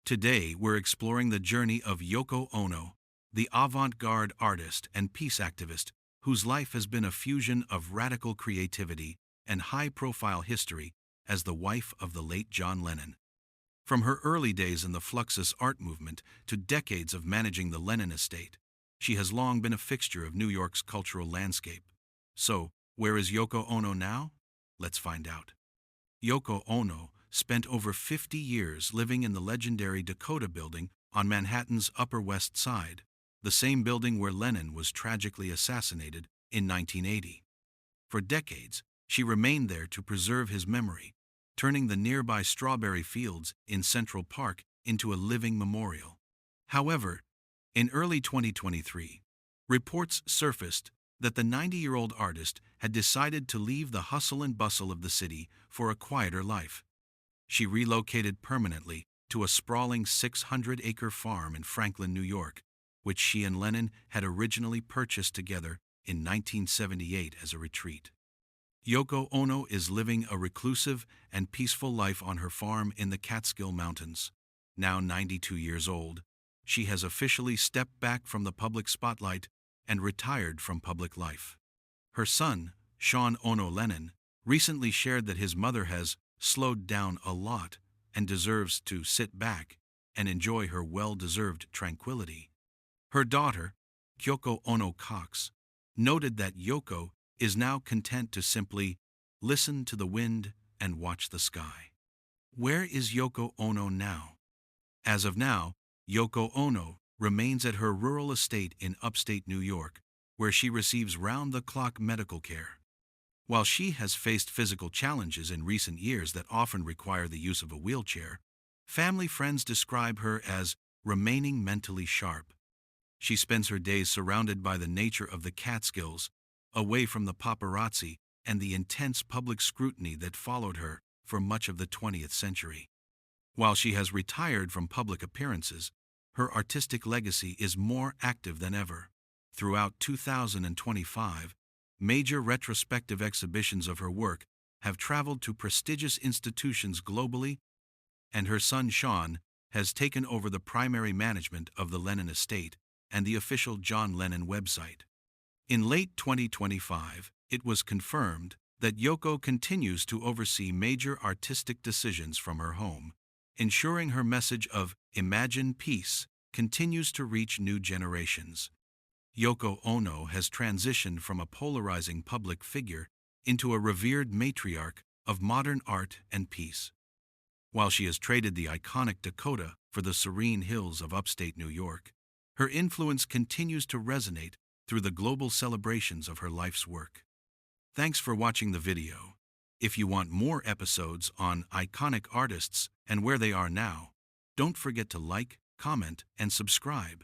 Today, we're exploring the journey of Yoko Ono, the avant-garde artist and peace activist whose life has been a fusion of radical creativity and high-profile history as the wife of the late John Lennon. From her early days in the Fluxus art movement to decades of managing the Lennon estate, she has long been a fixture of New York's cultural landscape. So, where is Yoko Ono now? Let's find out. Yoko Ono spent over 50 years living in the legendary Dakota Building on Manhattan's Upper West Side, the same building where Lennon was tragically assassinated in 1980. For decades, she remained there to preserve his memory, turning the nearby strawberry fields in Central Park into a living memorial. However, in early 2023, reports surfaced that the 90-year-old artist had decided to leave the hustle and bustle of the city for a quieter life. She relocated permanently to a sprawling 600-acre farm in Franklin, New York, which she and Lennon had originally purchased together in 1978 as a retreat. Yoko Ono is living a reclusive and peaceful life on her farm in the Catskill Mountains. Now 92 years old, she has officially stepped back from the public spotlight and retired from public life. Her son, John Ono Lennon, recently shared that his mother has slowed down a lot and deserves to sit back and enjoy her well-deserved tranquility. Her daughter, Yoko Ono Cox, noted that Yoko is now content to simply listen to the wind and watch the sky. Where is Yoko Ono now? As of now, Yoko Ono remains at her rural estate in upstate New York, where she receives round-the-clock medical care. While she has faced physical challenges in recent years that often require the use of a wheelchair, family friends describe her as remaining mentally sharp. She spends her days surrounded by the nature of the Catskills, away from the paparazzi and the intense public scrutiny that followed her for much of the 20th century. While she has retired from public appearances, her artistic legacy is more active than ever. Throughout 2025, major retrospective exhibitions of her work have traveled to prestigious institutions globally, and her son Sean has taken over the primary management of the Lennon estate and the official John Lennon website. In late 2025, it was confirmed that Yoko continues to oversee major artistic decisions from her home, ensuring her message of "Imagine Peace" continues to reach new generations. Yoko Ono has transitioned from a polarizing public figure into a revered matriarch of modern art and peace. While she has traded the iconic Dakota for the serene hills of upstate New York, her influence continues to resonate through the global celebrations of her life's work. Thanks for watching the video. If you want more episodes on iconic artists and where they are now, don't forget to like, comment, and subscribe.